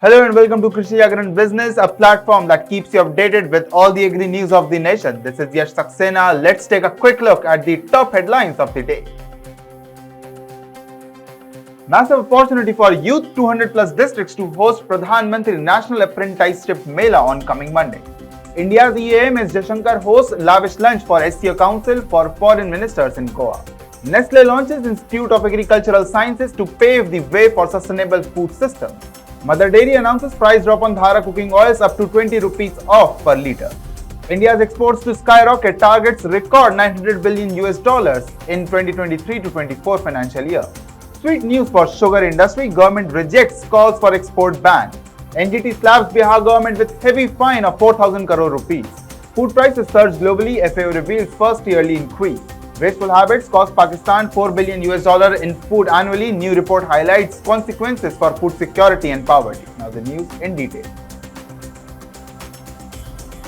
Hello and welcome to Krishi Jagran Business, a platform that keeps you updated with all the agri news of the nation. This is Yash Saxena. Let's take a quick look at the top headlines of the day. Massive opportunity for youth 200 plus districts to host Pradhan Mantri National Apprenticeship Mela on coming Monday. India's EAM Jaishankar hosts Lavish lunch for SCO Council for foreign ministers in Goa. Nestlé launches Institute of Agricultural Sciences to pave the way for sustainable food system. Mother Dairy announces price drop on Dhara cooking oils up to 20 rupees off per litre. India's exports to Skyrocket targets record $900 billion in 2023 to 24 financial year. Sweet news for sugar industry, government rejects calls for export ban. NGT slaps Bihar government with heavy fine of 4,000 crore rupees. Food prices surge globally, FAO reveals first yearly increase. Wasteful habits cost Pakistan $4 billion in food annually. New report highlights consequences for food security and poverty. Now the news in detail.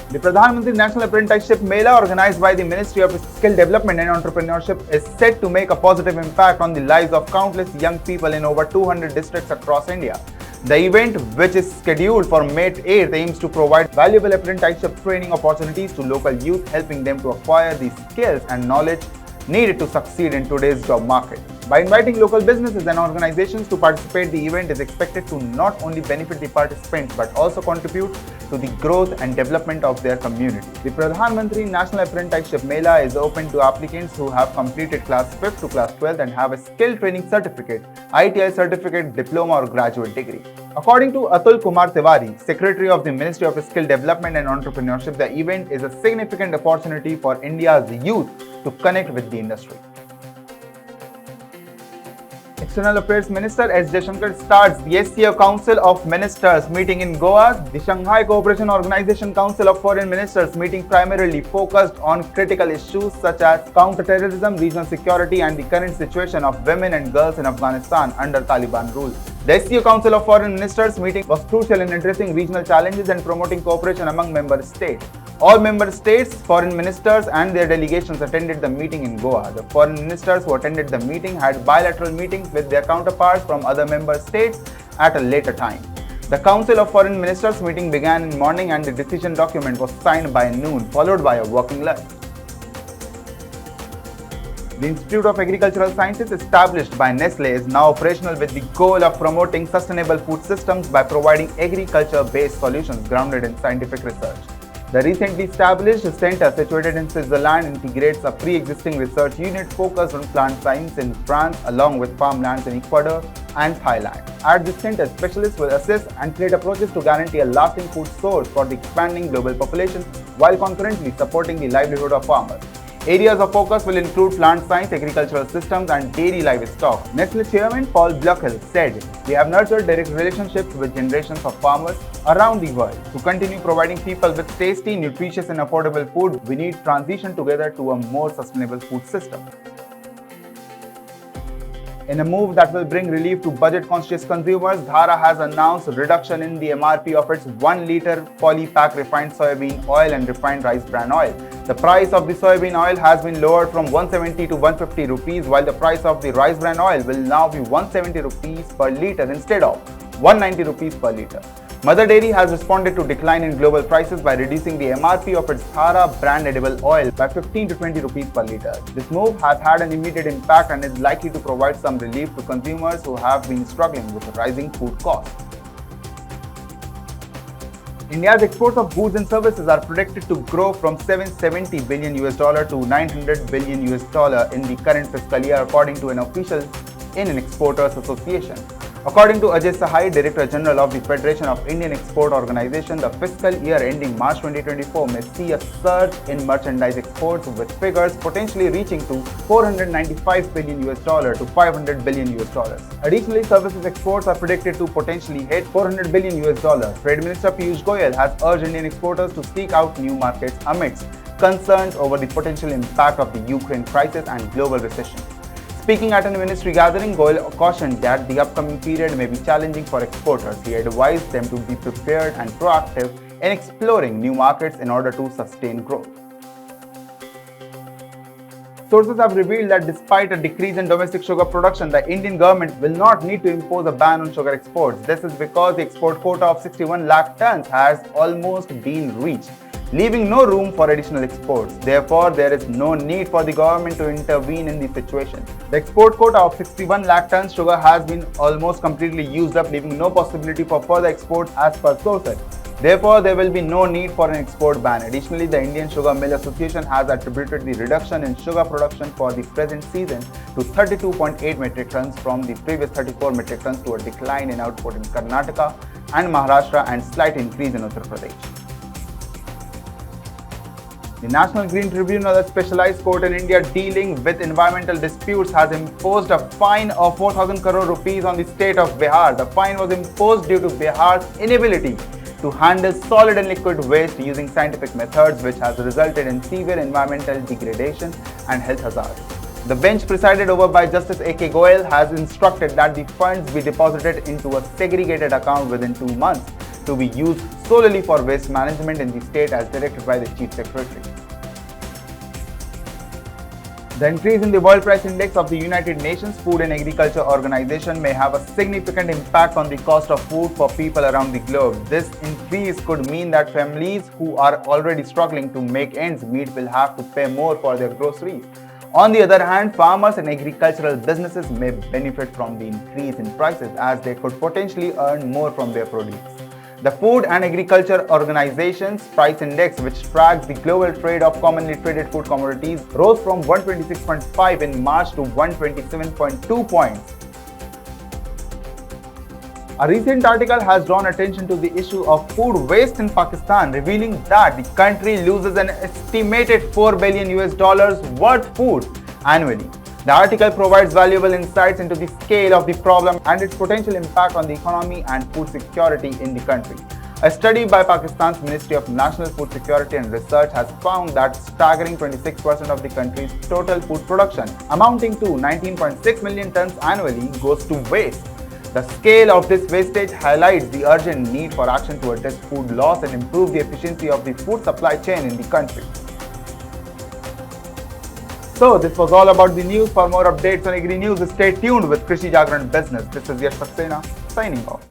The Pradhan Mantri National Apprenticeship Mela, organized by the Ministry of Skill Development and Entrepreneurship, is set to make a positive impact on the lives of countless young people in over 200 districts across India. The event, which is scheduled for May 8th, aims to provide valuable apprenticeship training opportunities to local youth, helping them to acquire the skills and knowledge needed to succeed in today's job market. By inviting local businesses and organizations to participate, the event is expected to not only benefit the participants but also contribute to the growth and development of their community. The Pradhan Mantri National Apprenticeship Mela is open to applicants who have completed class 5th to class 12th and have a skill training certificate, ITI certificate, diploma or graduate degree. According to Atul Kumar Tiwari, Secretary of the Ministry of Skill Development and Entrepreneurship, the event is a significant opportunity for India's youth to connect with the industry. External Affairs Minister S. Jaishankar starts the SCO Council of Ministers meeting in Goa. The Shanghai Cooperation Organization Council of Foreign Ministers meeting primarily focused on critical issues such as counter-terrorism, regional security and the current situation of women and girls in Afghanistan under Taliban rule. The SCO Council of Foreign Ministers meeting was crucial in addressing regional challenges and promoting cooperation among member states. All member states, foreign ministers and their delegations attended the meeting in Goa. The foreign ministers who attended the meeting had bilateral meetings with their counterparts from other member states at a later time. The Council of Foreign Ministers meeting began in morning and the decision document was signed by noon, followed by a working lunch. The Institute of Agricultural Sciences, established by Nestlé, is now operational with the goal of promoting sustainable food systems by providing agriculture-based solutions grounded in scientific research. The recently established center, situated in Switzerland, integrates a pre-existing research unit focused on plant science in France along with farmlands in Ecuador and Thailand. At this center, specialists will assess and create approaches to guarantee a lasting food source for the expanding global population while concurrently supporting the livelihood of farmers. Areas of focus will include plant science, agricultural systems and dairy livestock. Nestlé chairman Paul Blochel said, "We have nurtured direct relationships with generations of farmers around the world. To continue providing people with tasty, nutritious and affordable food, we need transition together to a more sustainable food system." In a move that will bring relief to budget-conscious consumers, Dhara has announced a reduction in the MRP of its 1 litre polypack refined soybean oil and refined rice bran oil. The price of the soybean oil has been lowered from 170 to 150 rupees, while the price of the rice bran oil will now be 170 rupees per litre instead of 190 rupees per litre. Mother Dairy has responded to decline in global prices by reducing the MRP of its Dhara brand edible oil by 15 to 20 rupees per litre. This move has had an immediate impact and is likely to provide some relief to consumers who have been struggling with rising food costs. India's exports of goods and services are predicted to grow from $770 billion to $900 billion in the current fiscal year, according to an official in an Exporters Association. According to Ajay Sahai, Director General of the Federation of Indian Export Organization, the fiscal year ending March 2024 may see a surge in merchandise exports, with figures potentially reaching to $495 billion to $500 billion. Additionally, services exports are predicted to potentially hit $400 billion. Trade Minister Piyush Goyal has urged Indian exporters to seek out new markets amidst concerns over the potential impact of the Ukraine crisis and global recession. Speaking at a ministry gathering, Goyal cautioned that the upcoming period may be challenging for exporters. He advised them to be prepared and proactive in exploring new markets in order to sustain growth. Sources have revealed that despite a decrease in domestic sugar production, the Indian government will not need to impose a ban on sugar exports. This is because the export quota of 61 lakh tons has almost been reached, leaving no room for additional exports. Therefore, there is no need for the government to intervene in the situation. The export quota of 61 lakh tons sugar has been almost completely used up, leaving no possibility for further exports as per sources. Therefore, there will be no need for an export ban. Additionally, the Indian Sugar Mill Association has attributed the reduction in sugar production for the present season to 32.8 metric tons from the previous 34 metric tons to a decline in output in Karnataka and Maharashtra and slight increase in Uttar Pradesh. The National Green Tribunal, a specialized court in India dealing with environmental disputes, has imposed a fine of 4,000 crore rupees on the state of Bihar. The fine was imposed due to Bihar's inability to handle solid and liquid waste using scientific methods, which has resulted in severe environmental degradation and health hazards. The bench, presided over by Justice A.K. Goyal, has instructed that the funds be deposited into a segregated account within 2 months to be used solely for waste management in the state as directed by the Chief Secretary. The increase in the World Price Index of the United Nations Food and Agriculture Organization may have a significant impact on the cost of food for people around the globe. This increase could mean that families who are already struggling to make ends meet will have to pay more for their groceries. On the other hand, farmers and agricultural businesses may benefit from the increase in prices as they could potentially earn more from their produce. The Food and Agriculture Organization's price index, which tracks the global trade of commonly traded food commodities, rose from 126.5 in March to 127.2 points. A recent article has drawn attention to the issue of food waste in Pakistan, revealing that the country loses an estimated $4 billion worth food annually. The article provides valuable insights into the scale of the problem and its potential impact on the economy and food security in the country. A study by Pakistan's Ministry of National Food Security and Research has found that staggering 26% of the country's total food production, amounting to 19.6 million tons annually, goes to waste. The scale of this wastage highlights the urgent need for action to address food loss and improve the efficiency of the food supply chain in the country. So, this was all about the news. For more updates on Agri News, stay tuned with Krishi Jagran Business. This is Yash Saxena signing off.